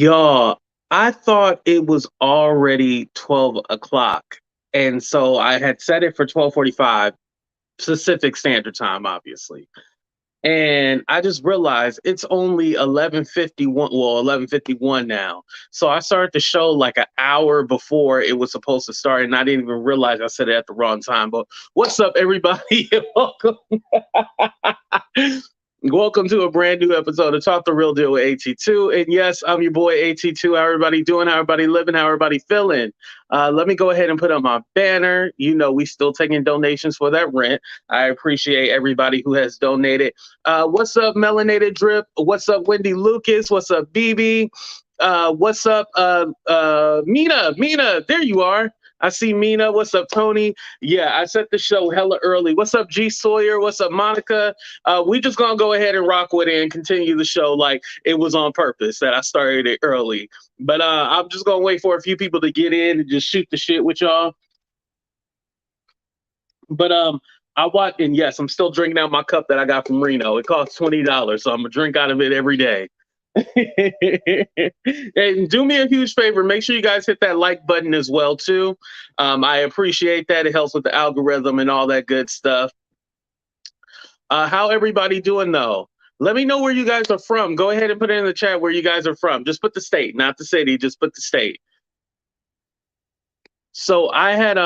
Y'all, I thought it was already 12 o'clock. And so I had set it for 12:45 Pacific Standard Time, obviously. And I just realized it's only 11:51, well, 11:51 now. So I started the show like an hour before it was supposed to start, and I didn't even realize I said it at the wrong time. But what's up, everybody? Welcome. Welcome to a brand new episode of Talk the Real Deal with AT2. And yes, I'm your boy AT2. How everybody doing? How everybody living? How everybody feeling? Let me go ahead and put up my banner. You know, we still taking donations for that rent. I appreciate everybody who has donated. What's up, Melanated Drip? What's up, Wendy Lucas? What's up, BB? What's up, Mina? Mina, there you are. I see Mina. What's up, Tony? Yeah, I set the show hella early. What's up, G Sawyer? What's up, Monica? We just gonna go ahead and rock with it and continue the show like it was on purpose that I started it early. But I'm just gonna wait for a few people to get in and just shoot the shit with y'all. But I watch, and yes, I'm still drinking out my cup that I got from Reno. It costs $20, so I'm gonna drink out of it every day. And do me a huge favor, make sure you guys hit that like button as well too. I appreciate that. It helps with the algorithm and all that good stuff. How everybody doing though? Let me know where you guys are from. Go ahead and put it in the chat where you guys are from. Just put the state, not the city, just put the state. So I had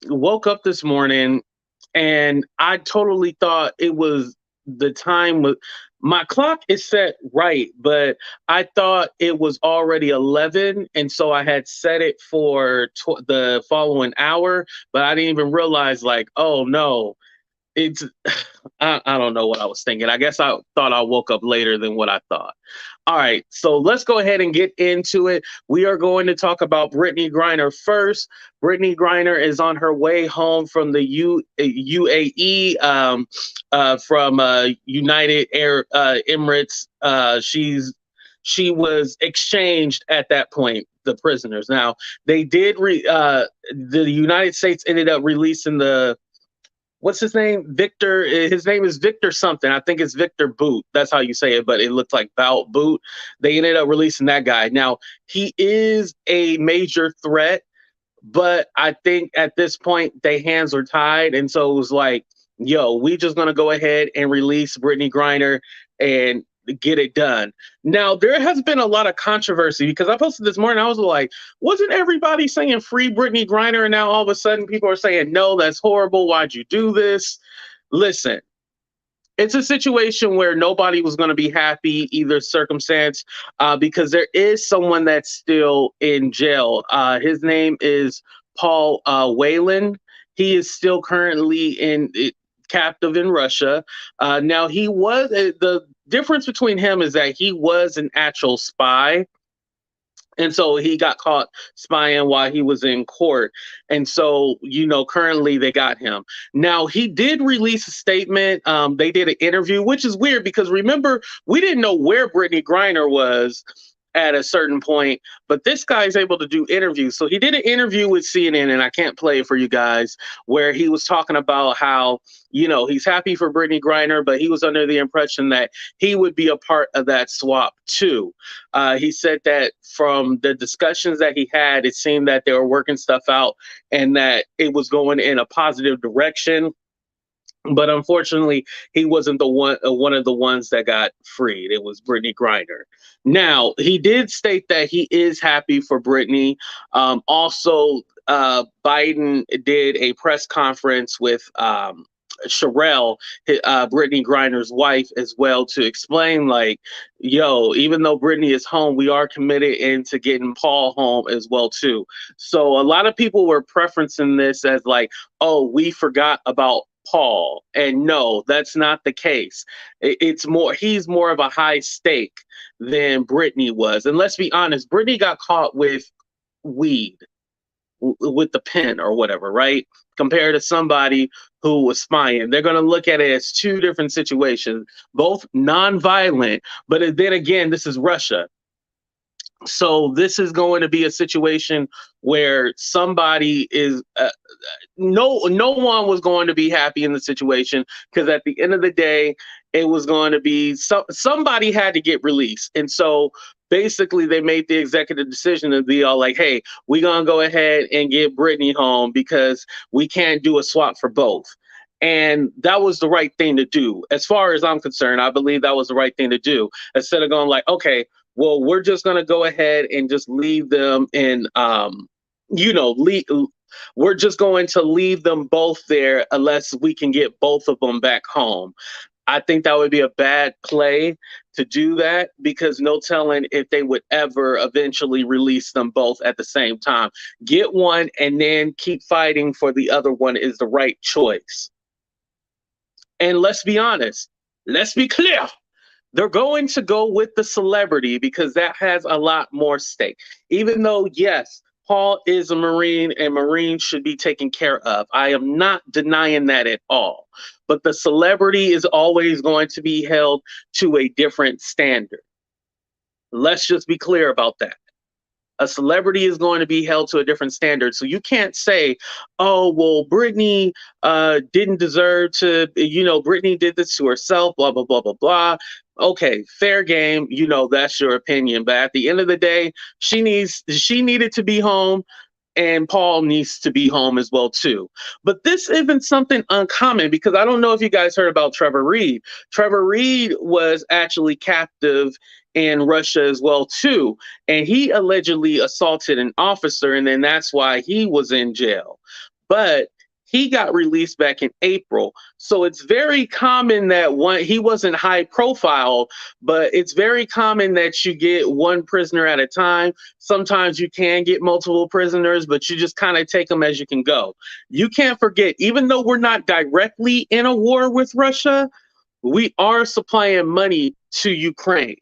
woke up this morning and I totally thought it was the time with my clock is set right, but I thought it was already 11, and so I had set it for the following hour, but I didn't even realize, like, oh no, it's I don't know what I was thinking. I guess I thought I woke up later than what I thought. All right, so let's go ahead and get into it. We are going to talk about Brittney Griner first. Brittney Griner is on her way home from the UAE, from United Arab Emirates. She was exchanged at that point, the prisoners. Now, they did, the United States ended up releasing what's his name? Victor. His name is Victor something. I think it's Victor Boot. That's how you say it, but it looked like Bout Boot. They ended up releasing that guy. Now, he is a major threat, but I think at this point, their hands are tied. And so it was like, yo, we just going to go ahead and release Brittney Griner and get it done. Now, there has been a lot of controversy because I posted this morning. I was like, wasn't everybody saying free Brittney Griner? And now all of a sudden people are saying, no, that's horrible. Why'd you do this? Listen, it's a situation where nobody was going to be happy either circumstance, because there is someone that's still in jail. His name is Paul Whelan. He is still currently captive in Russia. Now, he was the difference between him is that he was an actual spy. And so he got caught spying while he was in court. And so, currently they got him. Now, he did release a statement. They did an interview, which is weird because remember, we didn't know where Brittney Griner was at a certain point, but this guy is able to do interviews. So he did an interview with CNN, and I can't play it for you guys, where he was talking about how, he's happy for Brittney Griner, but he was under the impression that he would be a part of that swap too. He said that from the discussions that he had, it seemed that they were working stuff out and that it was going in a positive direction. But unfortunately, he wasn't one of the ones that got freed. It was Brittney Griner. Now, he did state that he is happy for Brittney. Also, Biden did a press conference with Sherelle, Brittney Griner's wife, as well, to explain, like, yo, even though Brittney is home, we are committed into getting Paul home as well too. So a lot of people were preferencing this as like, oh, we forgot about Paul. And no, that's not the case. It's more, he's more of a high stake than Brittney was. And let's be honest, Brittney got caught with weed, with the pen or whatever, right? Compared to somebody who was spying. They're going to look at it as two different situations, both non-violent, but then again, this is Russia. So this is going to be a situation where somebody is no one was going to be happy in the situation, because at the end of the day, it was going to be somebody had to get released. And so basically they made the executive decision to be all like, hey, we're going to go ahead and get Brittney home because we can't do a swap for both. And that was the right thing to do. As far as I'm concerned, I believe that was the right thing to do. Instead of going like, okay, well, we're just going to go ahead and just leave them in, we're just going to leave them both there unless we can get both of them back home. I think that would be a bad play to do that because no telling if they would ever eventually release them both at the same time. Get one and then keep fighting for the other one is the right choice. And let's be honest, let's be clear. They're going to go with the celebrity because that has a lot more stake. Even though, yes, Paul is a Marine and Marines should be taken care of. I am not denying that at all. But the celebrity is always going to be held to a different standard. Let's just be clear about that. A celebrity is going to be held to a different standard. So you can't say, oh, well, Brittney didn't deserve to, Brittney did this to herself, blah, blah, blah, blah, blah. Okay, fair game. That's your opinion. But at the end of the day, she needed to be home. And Paul needs to be home as well, too. But this isn't something uncommon because I don't know if you guys heard about Trevor Reed. Trevor Reed was actually captive in Russia as well, too. And he allegedly assaulted an officer, and then that's why he was in jail. But he got released back in April. So it's very common that he wasn't high profile, but it's very common that you get one prisoner at a time. Sometimes you can get multiple prisoners, but you just kind of take them as you can go. You can't forget, even though we're not directly in a war with Russia, we are supplying money to Ukraine.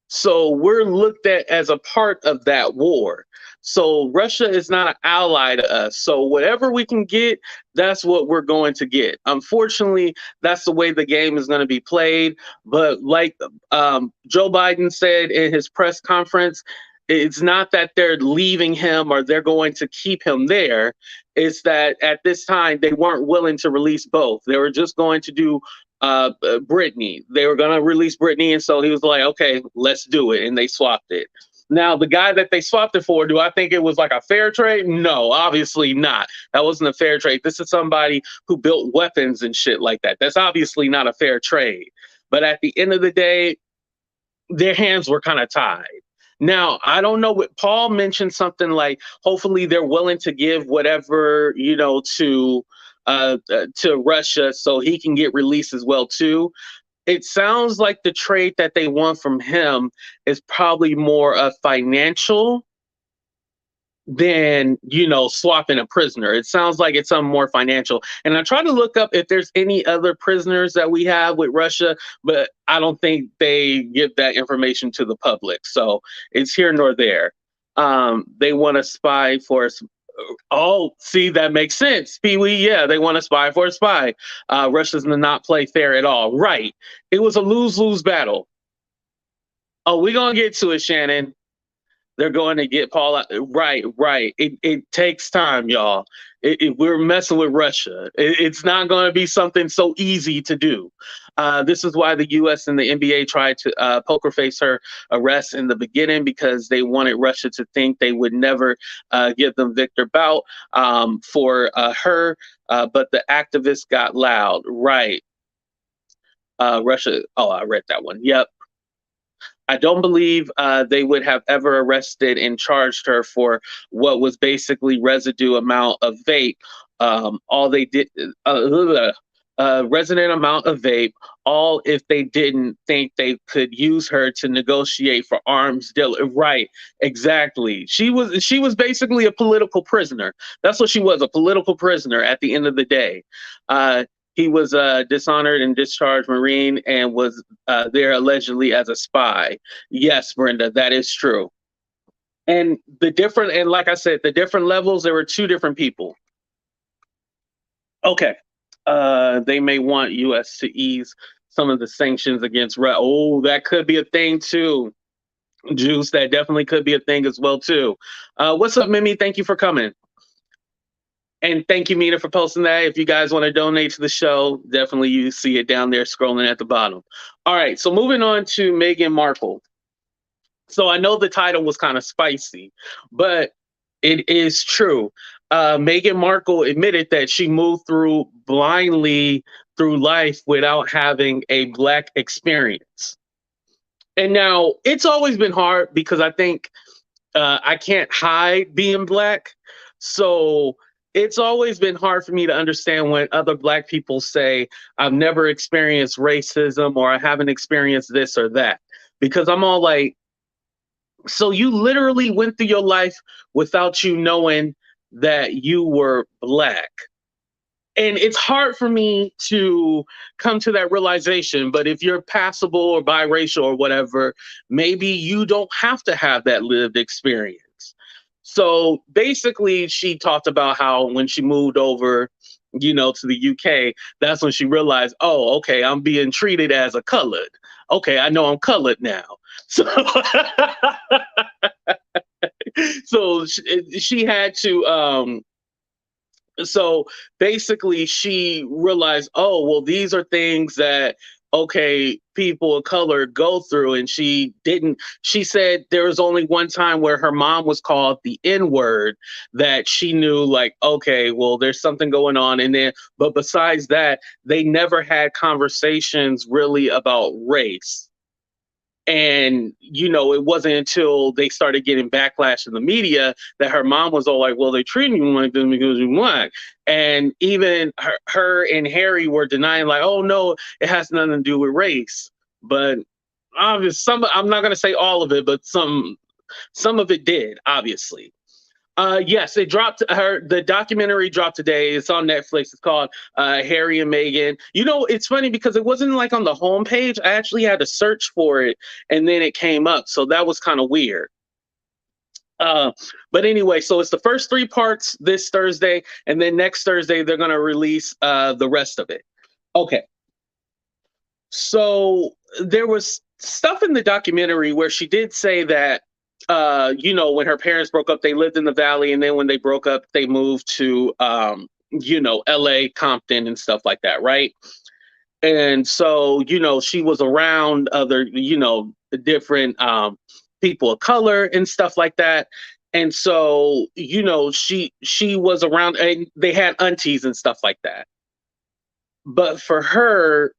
So we're looked at as a part of that war. So Russia is not an ally to us. So whatever we can get, that's what we're going to get. Unfortunately, that's the way the game is going to be played. But like Joe Biden said in his press conference, it's not that they're leaving him or they're going to keep him there. It's that at this time, they weren't willing to release both. They were just going to do Brittney. They were going to release Brittney. And so he was like, okay, let's do it. And they swapped it. Now, the guy that they swapped it for, do I think it was like a fair trade? No, obviously not. That wasn't a fair trade. This is somebody who built weapons and shit like that. That's obviously not a fair trade. But at the end of the day, their hands were kind of tied. Now, I don't know what Paul mentioned something like, hopefully they're willing to give whatever, to Russia so he can get released as well, too. It sounds like the trade that they want from him is probably more of financial than, swapping a prisoner. It sounds like it's something more financial. And I tried to look up if there's any other prisoners that we have with Russia, but I don't think they give that information to the public. So it's here nor there. They want to spy for us. Oh, see, that makes sense. Pee-wee, yeah, they want to spy for a spy. Russia's not play fair at all. Right. It was a lose-lose battle. Oh, we're going to get to it, Shannon. They're going to get Paul out. Right. It takes time, y'all. We're messing with Russia. It's not going to be something so easy to do. This is why the U.S. and the NBA tried to poker face her arrest in the beginning because they wanted Russia to think they would never give them Victor Bout for her. But the activists got loud. Right. Russia. Oh, I read that one. Yep. I don't believe they would have ever arrested and charged her for what was basically residue amount of vape. All they did, resident amount of vape. All if they didn't think they could use her to negotiate for arms deal. Right, exactly. She was basically a political prisoner. That's what she was, a political prisoner at the end of the day. He was a dishonored and discharged Marine and was there allegedly as a spy. Yes, Brenda, that is true. And like I said, the different levels, there were two different people. Okay. They may want U.S. to ease some of the sanctions against Russia. Oh, that could be a thing too. Juice, that definitely could be a thing as well too. What's up, Mimi? Thank you for coming. And thank you, Mina, for posting that. If you guys want to donate to the show, definitely you see it down there scrolling at the bottom. All right, so moving on to Meghan Markle. So I know the title was kind of spicy, but it is true. Meghan Markle admitted that she moved through blindly through life without having a black experience. And now it's always been hard because I think I can't hide being black. So it's always been hard for me to understand when other black people say, I've never experienced racism or I haven't experienced this or that. Because I'm all like, so you literally went through your life without you knowing that you were black. And it's hard for me to come to that realization. But if you're passable or biracial or whatever, maybe you don't have to have that lived experience. So basically, she talked about how when she moved over, to the UK, that's when she realized, oh, okay, I'm being treated as a colored. Okay, I know I'm colored now. So, so she had to so basically she realized, oh well, these are things that, okay, people of color go through. And she said there was only one time where her mom was called the N word, that she knew, like, okay, well, there's something going on. And then, but besides that, they never had conversations really about race. And, it wasn't until they started getting backlash in the media that her mom was all like, well, they treating you like this because you're black. And even her and Harry were denying, like, oh, no, it has nothing to do with race. But obviously, I'm not going to say all of it, but some of it did, obviously. Yes, it dropped. The documentary dropped today. It's on Netflix. It's called Harry and Meghan. It's funny because it wasn't like on the homepage. I actually had to search for it, and then it came up. So that was kind of weird. But anyway, so it's the first three parts this Thursday, and then next Thursday they're gonna release the rest of it. Okay. So there was stuff in the documentary where she did say that, when her parents broke up, they lived in the valley, and then when they broke up, they moved to, LA, Compton, and stuff like that, right? And so, she was around other, different people of color and stuff like that. And so, she was around, and they had aunties and stuff like that. But for her,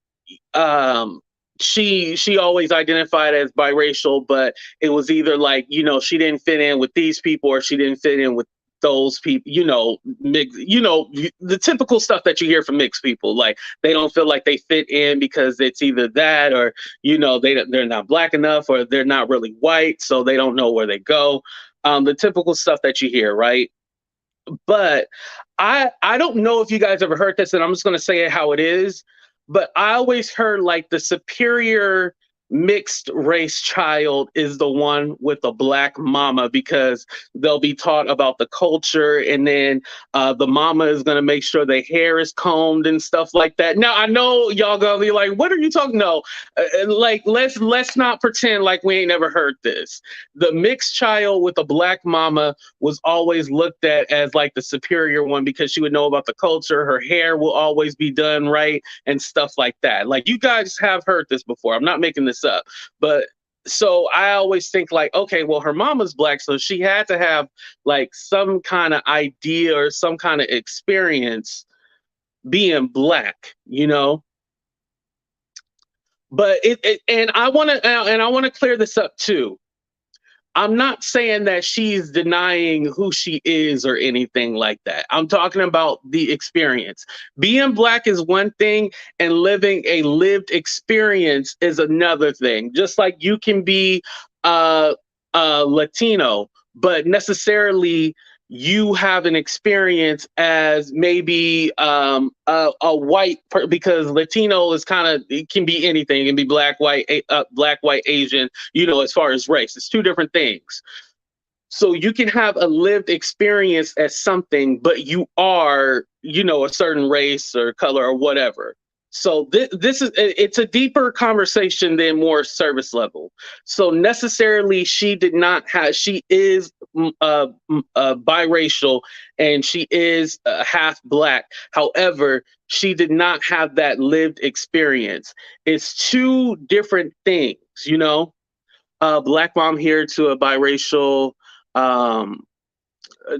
um she always identified as biracial, but it was either like, she didn't fit in with these people or she didn't fit in with those people, the typical stuff that you hear from mixed people, like they don't feel like they fit in because it's either that or, they're not black enough or they're not really white, so they don't know where they go. The typical stuff that you hear, right? But I don't know if you guys ever heard this, and I'm just going to say it how it is. But I always heard like the superior mixed race child is the one with a black mama, because they'll be taught about the culture, and then the mama is going to make sure the hair is combed and stuff like that. Now I know y'all gonna be like, what are you talking? No, like let's not pretend like we ain't never heard this. The mixed child with a black mama was always looked at as like the superior one, because she would know about the culture, her hair will always be done right and stuff like that. Like, you guys have heard this before, I'm not making this up. But so I always think like, okay, well, her mama's black, so she had to have like some kind of idea or some kind of experience being black. But and I want to clear this up too. I'm not saying that she's denying who she is or anything like that. I'm talking about the experience. Being black is one thing, and living a lived experience is another thing. Just like you can be Latino, but necessarily you have an experience as maybe a because Latino is kind of, it can be anything. It can be black, white, Asian, as far as race. It's two different things. So you can have a lived experience as something, but you are, a certain race or color or whatever. So it's a deeper conversation than more service level. So necessarily she is biracial, and she is half black. However, she did not have that lived experience. It's two different things. black mom here um,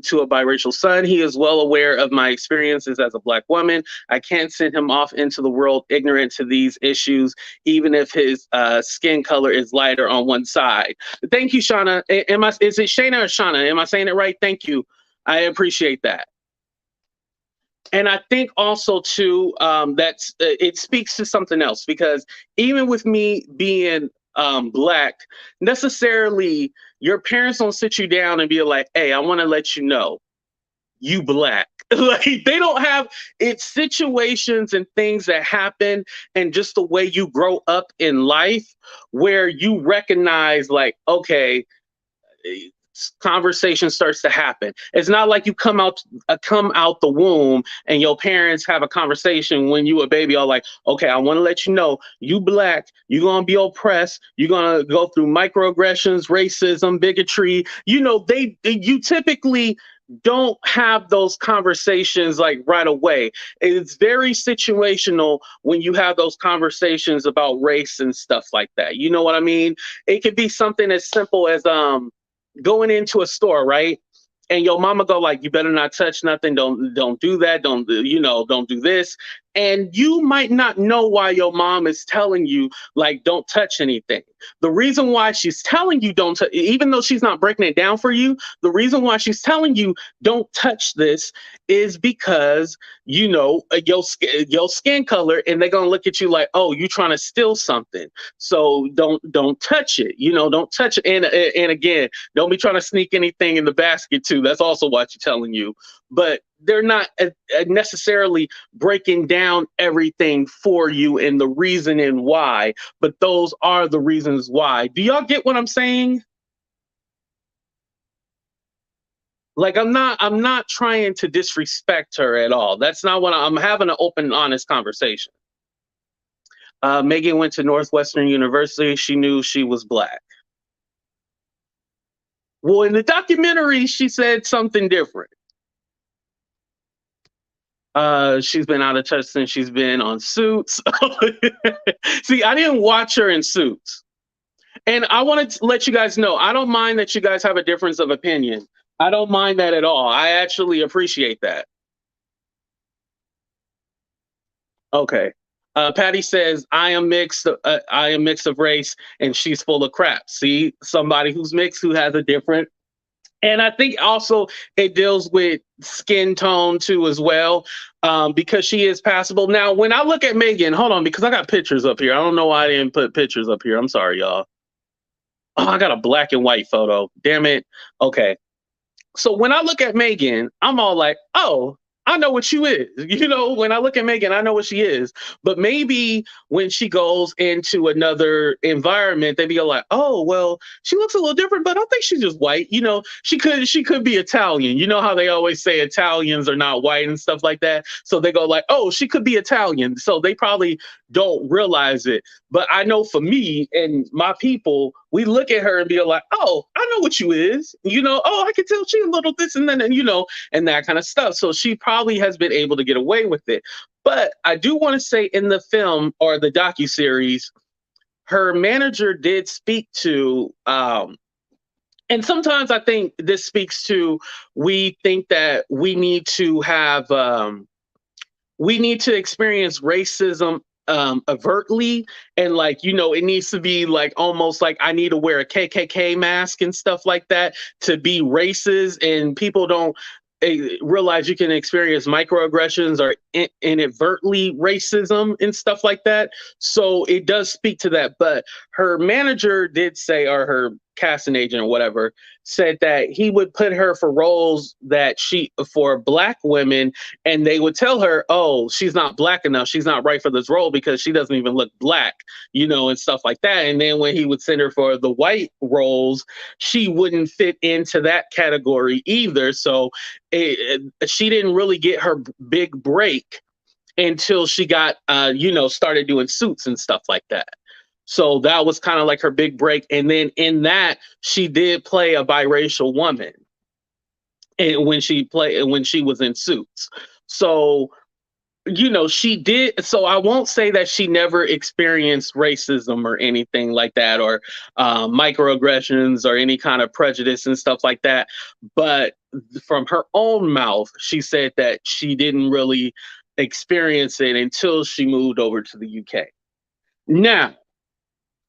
to a biracial son. He is well aware of my experiences as a black woman. I can't send him off into the world ignorant to these issues, even if his skin color is lighter on one side. Thank you, Shauna. Is it Shayna or Shauna? Am I saying it right? Thank you. I appreciate that. And I think also too that's it speaks to something else, because even with me being black, necessarily your parents don't sit you down and be like, "Hey, I want to let you know you black." Like they don't have, it's situations and things that happen and just the way you grow up in life where you recognize like, okay, conversation starts to happen. It's not like you come out the womb and your parents have a conversation when you a baby, all like, okay, I want to let you know you black, you're gonna be oppressed, you're gonna go through microaggressions, racism, bigotry. You typically don't have those conversations like right away. It's very situational when you have those conversations about race and stuff like that. You know what I mean? It could be something as simple as going into a store, right? And your mama go like, you better not touch nothing. Don't do that. Don't do this. And you might not know why your mom is telling you like, don't touch anything. The reason why she's telling you even though she's not breaking it down for you, the reason why she's telling you don't touch this is because your skin color, and they're gonna look at you like, oh, you trying to steal something, so don't touch it. Don't touch it. And again, don't be trying to sneak anything in the basket too. That's also what she's telling you. But they're not necessarily breaking down everything for you and the reason and why, but those are the reasons why. Do y'all get what I'm saying? Like I'm not trying to disrespect her at all. That's not what I'm having an open, honest conversation. Meghan went to Northwestern University. She knew she was black. Well, in the documentary, she said something different. She's been out of touch since she's been on Suits. See, I didn't watch her in Suits. And I want to let you guys know, I don't mind that you guys have a difference of opinion. I don't mind that at all. I actually appreciate that. Okay. Patty says, I am mixed. I am mixed of race, and she's full of crap. See, somebody who's mixed who has a different. And I think also it deals with skin tone too as well, because she is passable. Now, when I look at Meghan, hold on, because I got pictures up here. I don't know why I didn't put pictures up here. I'm sorry, y'all. Oh, I got a black and white photo. Damn it. Okay. So when I look at Meghan, I'm all like, oh, I know what you is. When I look at Meghan, I know what she is. But maybe when she goes into another environment, they be like, oh, well, she looks a little different, but I think she's just white. She could be Italian. You know how they always say Italians are not white and stuff like that. So they go like, oh, she could be Italian. So they probably don't realize it. But I know for me and my people, we look at her and be like, oh, I know what you is. Oh, I can tell she a little this and then, and that kind of stuff. So she probably has been able to get away with it. But I do want to say in the film or the docuseries, her manager did speak to, and sometimes I think this speaks to, we think that we need to experience racism overtly, and it needs to be like almost like I need to wear a KKK mask and stuff like that to be racist, and people don't realize you can experience microaggressions or inadvertently racism and stuff like that. So it does speak to that. But her manager did say, or her casting agent or whatever, said that he would put her for roles for black women, and they would tell her, oh, she's not black enough, she's not right for this role because she doesn't even look black, and stuff like that. And then when he would send her for the white roles, she wouldn't fit into that category either. So she didn't really get her big break until she got started doing Suits and stuff like that. So that was kind of like her big break. And then in that, she did play a biracial woman, and when she was in Suits. So she did. So I won't say that she never experienced racism or anything like that, or microaggressions or any kind of prejudice and stuff like that. But from her own mouth, she said that she didn't really experience it until she moved over to the UK. Now,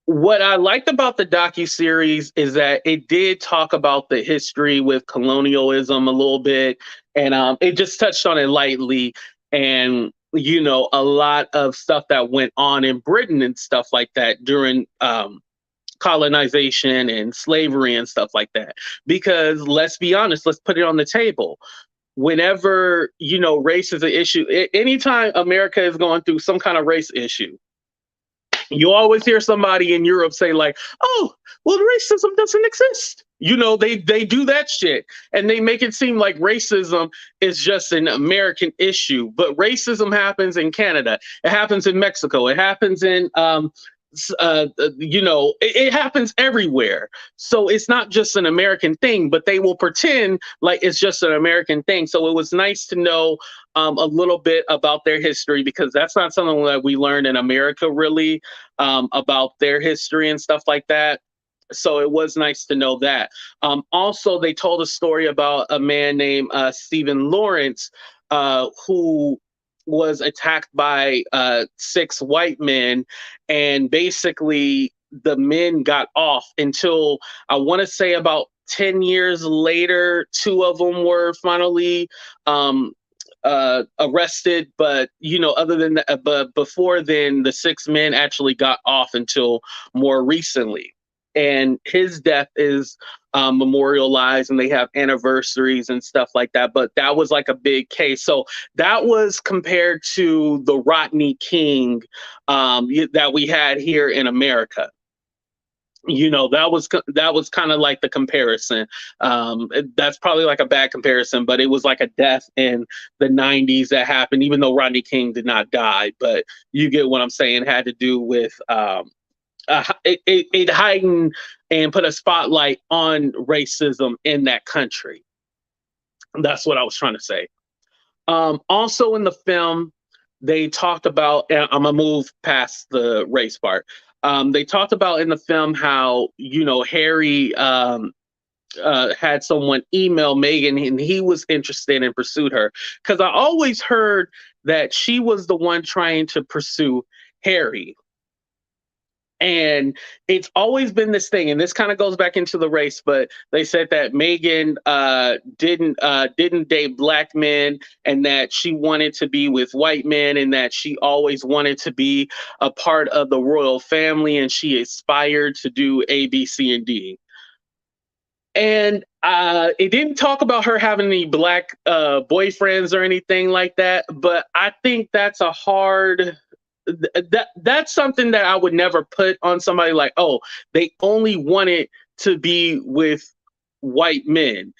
what I liked about the docu series is that it did talk about the history with colonialism a little bit, and it just touched on it lightly, and a lot of stuff that went on in Britain and stuff like that during colonization and slavery and stuff like that. Because let's be honest, let's put it on the table. Whenever race is an issue, anytime America is going through some kind of race issue, you always hear somebody in Europe say like, "Oh, well, racism doesn't exist." They do that shit, and they make it seem like racism is just an American issue. But racism happens in Canada. It happens in Mexico. It happens in it happens everywhere. So it's not just an American thing, but they will pretend like it's just an American thing. So it was nice to know a little bit about their history, because that's not something that we learn in America really, about their history and stuff like that. So it was nice to know that. Also, they told a story about a man named Stephen Lawrence, who was attacked by six white men, and basically the men got off until, I want to say, about 10 years later. Two of them were finally arrested, but other than that, but before then, the six men actually got off until more recently. And his death is memorialized, and they have anniversaries and stuff like that. But that was like a big case. So that was compared to the Rodney King that we had here in America. That was kind of like the comparison. That's probably like a bad comparison, but it was like a death in the 90s that happened, even though Rodney King did not die. But you get what I'm saying. It had to do with it heightened and put a spotlight on racism in that country. That's what I was trying to say. Also in the film, they talked about, and I'm gonna move past the race part. They talked about in the film how Harry had someone email Meghan, and he was interested and pursued her, because I always heard that she was the one trying to pursue Harry. And it's always been this thing, and this kind of goes back into the race, but they said that Meghan didn't date black men, and that she wanted to be with white men, and that she always wanted to be a part of the royal family, and she aspired to do A, B, C, and D. And it didn't talk about her having any black boyfriends or anything like that, but I think that's a hard that's something that I would never put on somebody, like, oh, they only wanted to be with white men.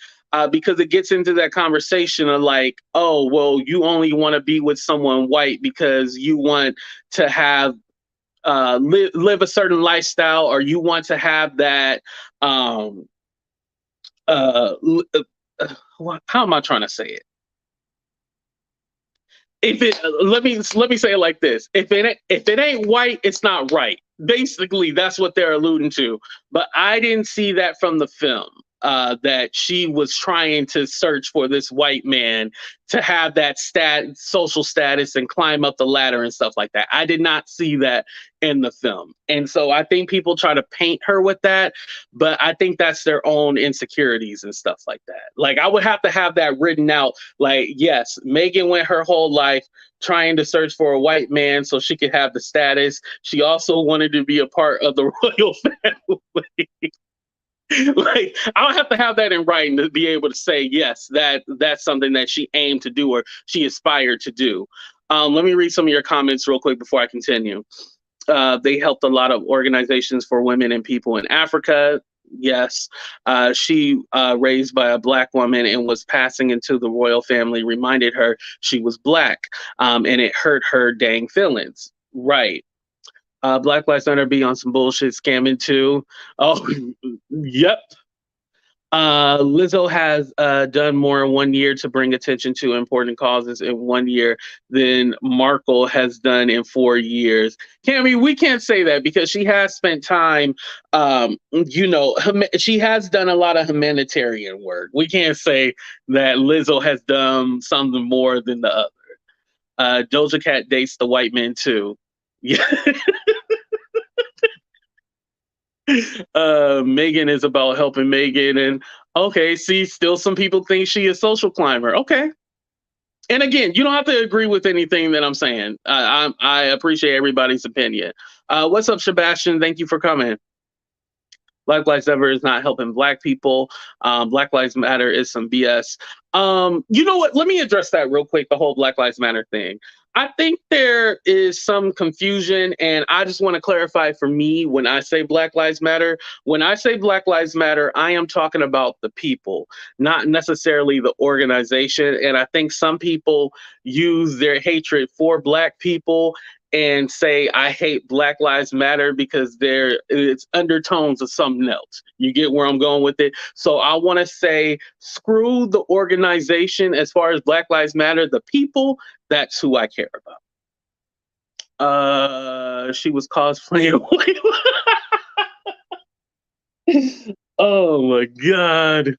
Because it gets into that conversation of like, oh, well, you only want to be with someone white because you want to have live a certain lifestyle, or you want to have that uh, how am I trying to say it? If it let me say it like this: if it ain't white, it's not right. Basically, that's what they're alluding to. But I didn't see that from the film. That she was trying to search for this white man to have that social status and climb up the ladder and stuff like that. I did not see that in the film. And so I think people try to paint her with that, but I think that's their own insecurities and stuff like that. Like, I would have to have that written out. Like, yes, Meghan went her whole life trying to search for a white man so she could have the status. She also wanted to be a part of the royal family. Like, I'll have to have that in writing to be able to say yes, that's something that she aimed to do, or she aspired to do. Let me read some of your comments real quick before I continue. They helped a lot of organizations for women and people in Africa. Yes. She raised by a black woman and was passing into the royal family, reminded her she was black, and it hurt her dang feelings. Right. Black Lives Matter be on some bullshit scamming too. Oh, yep. Lizzo has done more in 1 year to bring attention to important causes in 1 year than Markle has done in 4 years. Cammy, we can't say that because she has spent time, she has done a lot of humanitarian work. We can't say that Lizzo has done something more than the other. Doja Cat dates the white man too. Yeah. Megan is about helping Megan, and okay, see, still some people think she is social climber. Okay, and again, you don't have to agree with anything that I'm saying. I appreciate everybody's opinion. What's up, Sebastian? Thank you for coming. Black Lives Matter is not helping Black people. Black Lives Matter is some BS. You know what? Let me address that real quick. The whole Black Lives Matter thing. I think there is some confusion, and I just want to clarify for me when I say Black Lives Matter. When I say Black Lives Matter, I am talking about the people, not necessarily the organization. And I think some people use their hatred for Black people and say I hate Black Lives Matter because it's undertones of something else. You get where I'm going with it? So I want to say screw the organization as far as Black Lives Matter. The people, that's who I care about. She was cosplaying. Oh my god.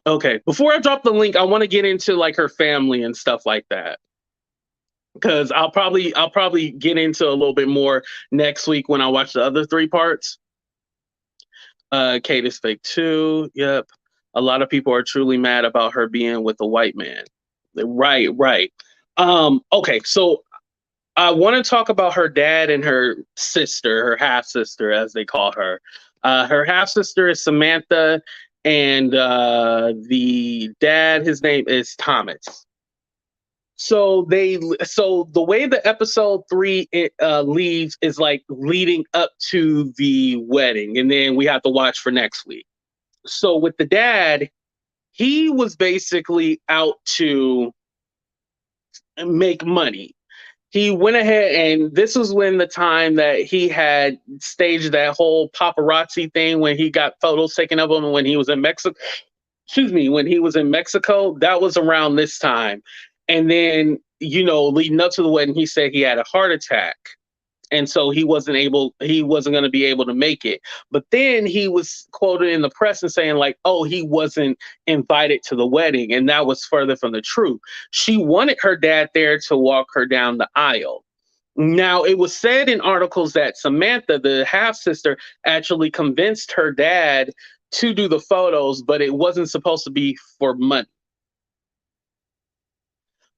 Okay, before I drop the link, I want to get into like her family and stuff like that, because I'll probably get into a little bit more next week when I watch the other 3 parts. Kate is fake too. Yep. A lot of people are truly mad about her being with a white man. Right, right. Okay, so I want to talk about her dad and her sister, her half sister, as they call her. Her half sister is Samantha, and the dad, his name is Thomas. So the way the episode 3 leads is like leading up to the wedding, and then we have to watch for next week. So with the dad, he was basically out to make money. He went ahead, and this was when the time that he had staged that whole paparazzi thing when he got photos taken of him when he was in Mexico. Excuse me, when he was in Mexico, that was around this time. And then, leading up to the wedding, he said he had a heart attack. And so he wasn't going to be able to make it. But then he was quoted in the press and saying like, oh, he wasn't invited to the wedding. And that was further from the truth. She wanted her dad there to walk her down the aisle. Now, it was said in articles that Samantha, the half sister, actually convinced her dad to do the photos, but it wasn't supposed to be for money.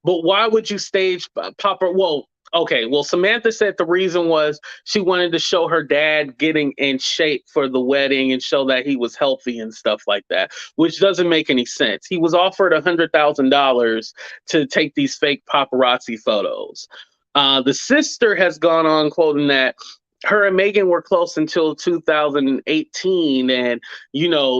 But why would you stage Papa? Well, okay. Well, Samantha said the reason was she wanted to show her dad getting in shape for the wedding and show that he was healthy and stuff like that, which doesn't make any sense. He was offered $100,000 to take these fake paparazzi photos. The sister has gone on quoting that her and Meghan were close until 2018, and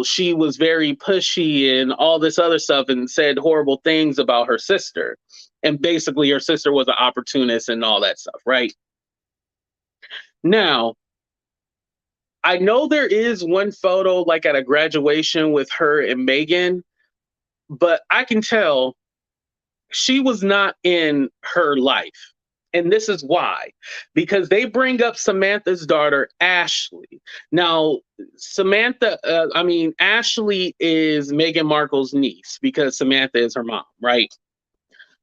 she was very pushy and all this other stuff and said horrible things about her sister, and basically her sister was an opportunist and all that stuff, right? Now, I know there is one photo like at a graduation with her and Meghan, but I can tell she was not in her life. And this is why, because they bring up Samantha's daughter, Ashley. Now, Ashley is Meghan Markle's niece because Samantha is her mom, right?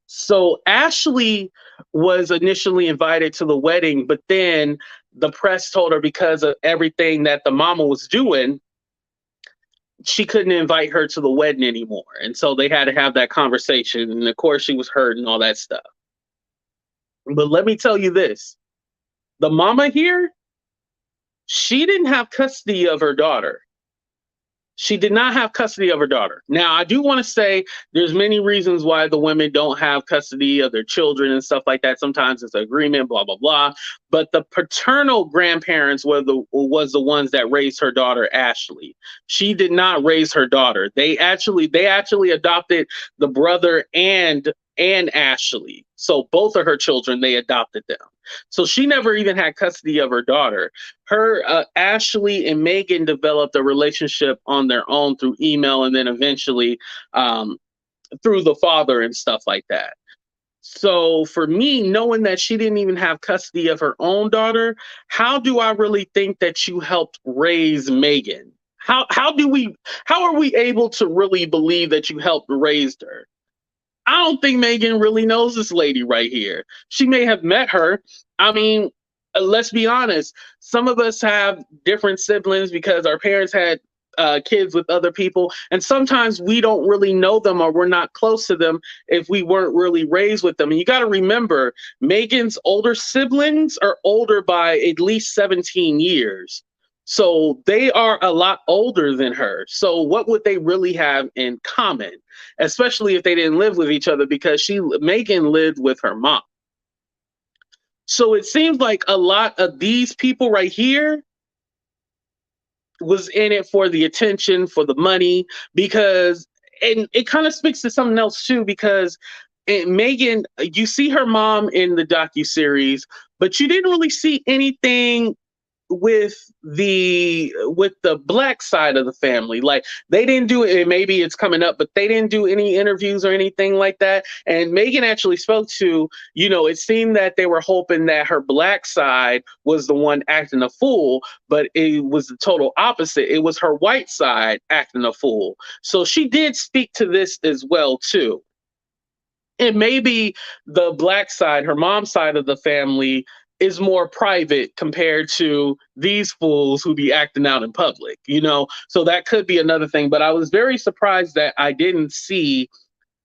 So Ashley was initially invited to the wedding, but then the press told her because of everything that the mama was doing, she couldn't invite her to the wedding anymore. And so they had to have that conversation. And of course, she was hurt and all that stuff. But let me tell you this, the mama here, she didn't have custody of her daughter. She did not have custody of her daughter. Now, I do want to say there's many reasons why the women don't have custody of their children and stuff like that. Sometimes it's an agreement, blah, blah, blah. But the paternal grandparents was the ones that raised her daughter, Ashley. She did not raise her daughter. They actually adopted the brother and Ashley. So both of her children, they adopted them. So she never even had custody of her daughter. Her Ashley and Megan developed a relationship on their own through email, and then eventually um, through the father and stuff like that. So for me, knowing that she didn't even have custody of her own daughter, how do I really think that you helped raise Megan? How are we able to really believe that you helped raise her? I don't think Megan really knows this lady right here. She may have met her. I mean, let's be honest. Some of us have different siblings because our parents had kids with other people, and sometimes we don't really know them or we're not close to them if we weren't really raised with them. And you got to remember, Megan's older siblings are older by at least 17 years. So they are a lot older than her. So what would they really have in common? Especially if they didn't live with each other, because Megan lived with her mom. So it seems like a lot of these people right here was in it for the attention, for the money, because and it kind of speaks to something else too, because Megan, you see her mom in the docu series, but you didn't really see anything with the black side of the family. Like, they didn't do it, and maybe it's coming up, but they didn't do any interviews or anything like that. And Megan actually spoke to, it seemed that they were hoping that her black side was the one acting a fool, but it was the total opposite. It was her white side acting a fool. So she did speak to this as well too. And maybe the black side, her mom's side of the family, is more private compared to these fools who be acting out in public. So that could be another thing. But I was very surprised that I didn't see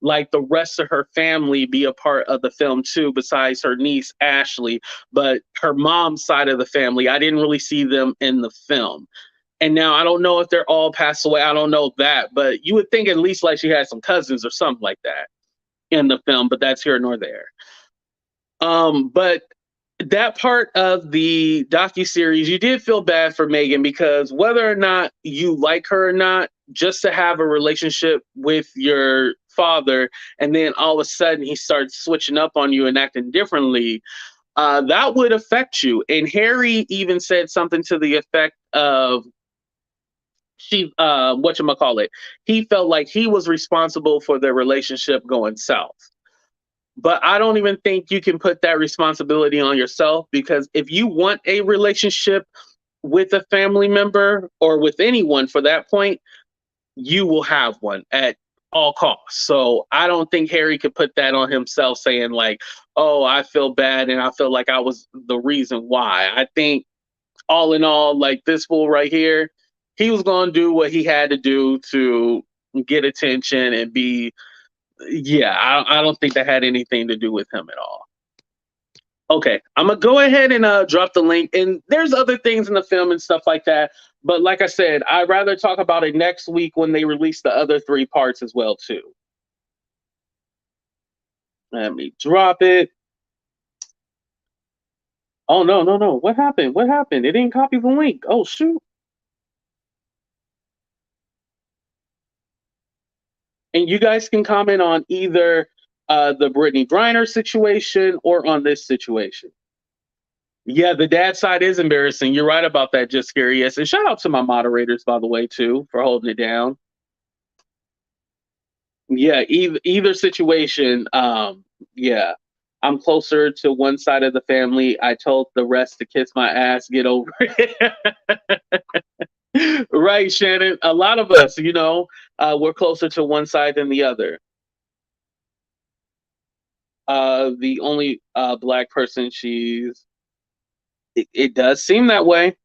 like the rest of her family be a part of the film too, besides her niece Ashley. But her mom's side of the family, I didn't really see them in the film. And now I don't know if they're all passed away. I don't know that, but you would think at least like she had some cousins or something like that in the film, but that's here nor there. But that part of the docu series, you did feel bad for Megan, because whether or not you like her or not, just to have a relationship with your father, and then all of a sudden he starts switching up on you and acting differently, that would affect you. And Harry even said something to the effect of, whatchamacallit, he felt like he was responsible for their relationship going south. But I don't even think you can put that responsibility on yourself, because if you want a relationship with a family member, or with anyone for that point, you will have one at all costs. So I don't think Harry could put that on himself, saying like, oh, I feel bad and I feel like I was the reason why. I think all in all, like, this fool right here, he was going to do what he had to do to get attention and be, yeah, I don't think that had anything to do with him at all. Okay, I'm gonna go ahead and drop the link. And there's other things in the film and stuff like that. But like I said, I'd rather talk about it next week when they release the other 3 parts as well too. Let me drop it. Oh, no, no, no! What happened? What happened? It didn't copy the link. Oh shoot! And you guys can comment on either the Brittney Griner situation or on this situation. Yeah, the dad side is embarrassing. You're right about that, just scary. Yes, and shout out to my moderators, by the way, too, for holding it down. Yeah, either situation. Yeah, I'm closer to one side of the family. I told the rest to kiss my ass. Get over it. Right, Shannon. A lot of us, we're closer to one side than the other. The only black person she's. It does seem that way.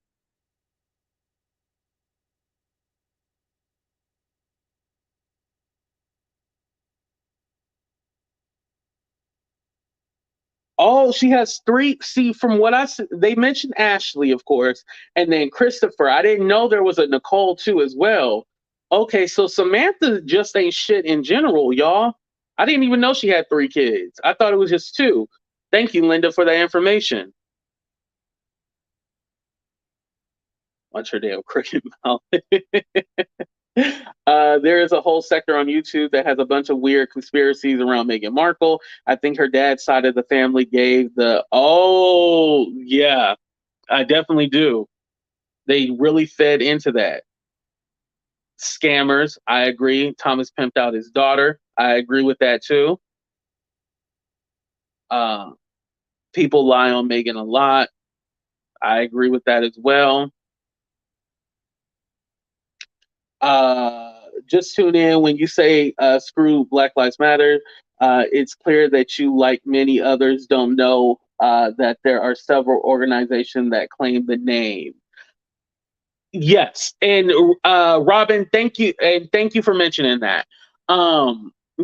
Oh, she has 3. See, from what they mentioned Ashley, of course, and then Christopher. I didn't know there was a Nicole too as well. Okay, so Samantha just ain't shit in general, y'all. I didn't even know she had 3 kids. I thought it was just 2. Thank you, Linda, for that information. Watch her damn cricket mouth. There is a whole sector on YouTube that has a bunch of weird conspiracies around Meghan Markle. I think her dad's side of the family gave the, oh, yeah, I definitely do. They really fed into that. Scammers, I agree. Thomas pimped out his daughter. I agree with that too. Uh, People lie on Meghan a lot. I agree with that as well. Just tune in when you say screw Black Lives Matter. It's clear that you, like many others, don't know that there are several organizations that claim the name. Yes, and Robin, thank you, and thank you for mentioning that.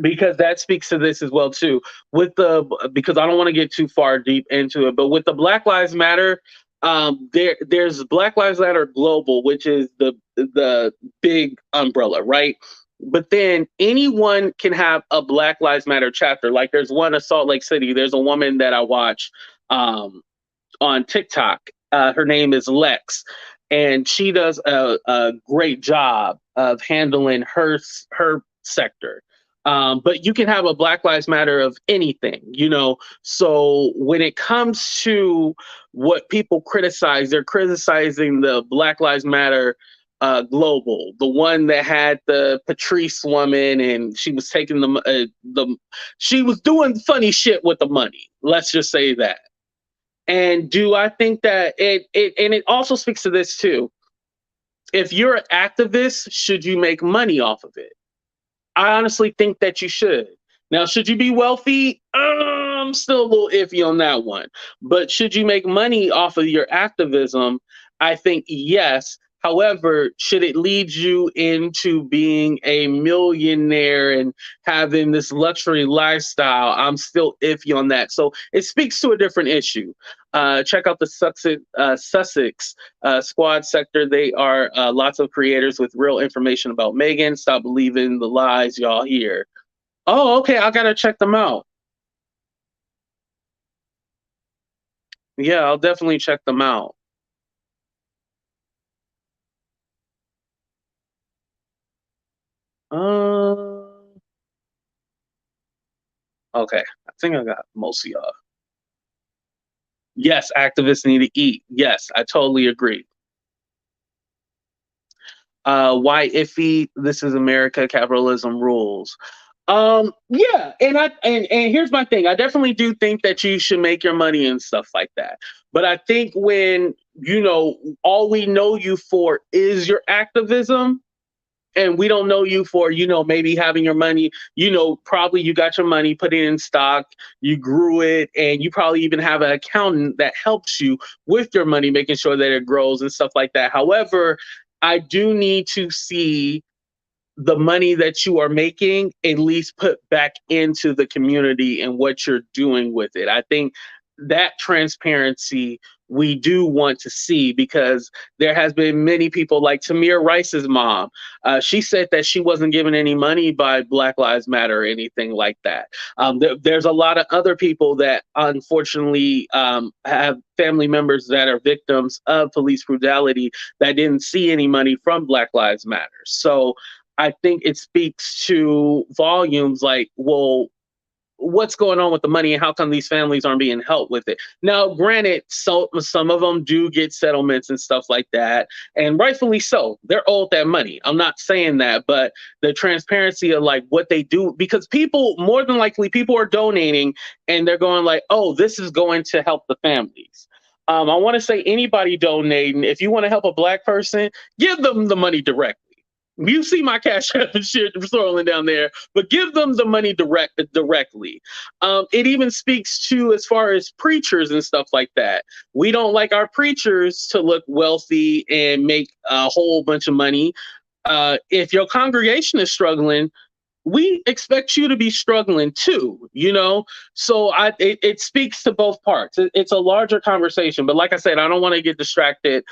Because that speaks to this as well too. With the Because I don't want to get too far deep into it, but with the Black Lives Matter, there's Black Lives Matter Global, which is the big umbrella, right? But then anyone can have a Black Lives Matter chapter. Like there's one in Salt Lake City. There's a woman that I watch. Um, on TikTok. Her name is Lex, and she does a great job of handling her sector. But you can have a Black Lives Matter of anything, you know. So when it comes to what people criticize, they're criticizing the Black Lives Matter global, the one that had the Patrice woman, and she was taking she was doing funny shit with the money. Let's just say that. And do I think that it also speaks to this too. If you're an activist, should you make money off of it? I honestly think that you should. Now, should you be wealthy? I'm still a little iffy on that one. But should you make money off of your activism? I think yes. However, should it lead you into being a millionaire and having this luxury lifestyle? I'm still iffy on that. So it speaks to a different issue. Check out the Sussex squad sector. They are lots of creators with real information about Meghan. Stop believing the lies y'all hear. Oh, okay. I gotta check them out. Yeah, I'll definitely check them out. Uh, okay. I think I got most of y'all. Yes, activists need to eat. Yes, I totally agree. Why iffy? This is America. Capitalism rules. Yeah, and here's my thing. I definitely do think that you should make your money and stuff like that. But I think when all we know you for is your activism, and we don't know you for maybe having your money, probably you got your money, put it in stock, you grew it, and you probably even have an accountant that helps you with your money, making sure that it grows and stuff like that. However, I do need to see the money that you are making at least put back into the community and what you're doing with it. I think that transparency we do want to see, because there has been many people like Tamir Rice's mom. She said that she wasn't given any money by Black Lives Matter or anything like that. There's a lot of other people that unfortunately have family members that are victims of police brutality that didn't see any money from Black Lives Matter. So I think it speaks to volumes like, well, what's going on with the money and how come these families aren't being helped with it? Now, granted, so some of them do get settlements and stuff like that, and rightfully so. They're owed that money. I'm not saying that, but the transparency of like what they do, because people, more than likely, people are donating and they're going like, oh, this is going to help the families. I want to say anybody donating, if you want to help a Black person, give them the money directly. You see my cash app and shit swirling down there, but give them the money directly. It even speaks to as far as preachers and stuff like that. We don't like our preachers to look wealthy and make a whole bunch of money. If your congregation is struggling, we expect you to be struggling too. So it speaks to both parts. It's a larger conversation, but like I said, I don't want to get distracted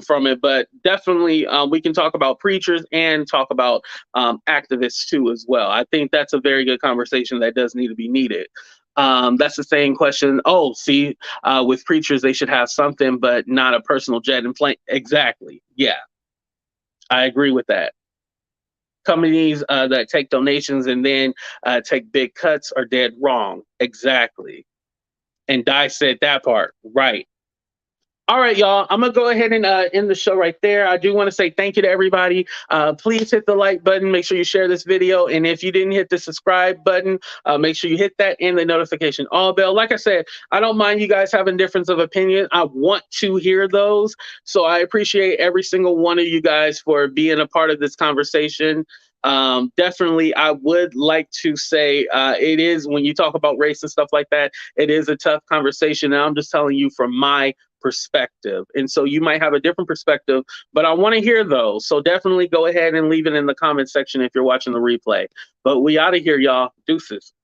from it, but definitely we can talk about preachers and talk about activists too as well. I think that's a very good conversation that does need to be needed. That's the same question. Oh, see, with preachers, they should have something, but not a personal jet and plane. Exactly. Yeah, I agree with that. companies that take donations and then take big cuts are dead wrong. Exactly. And Di said that part right. All right, y'all. I'm gonna go ahead and end the show right there. I do want to say thank you to everybody. Please hit the like button. Make sure you share this video, and if you didn't hit the subscribe button, make sure you hit that and the notification all bell. Like I said, I don't mind you guys having difference of opinion. I want to hear those, so I appreciate every single one of you guys for being a part of this conversation. Definitely, I would like to say it is, when you talk about race and stuff like that, it is a tough conversation, and I'm just telling you from my perspective. And so you might have a different perspective, but I want to hear those. So definitely go ahead and leave it in the comment section if you're watching the replay. But we out of here, y'all. Deuces.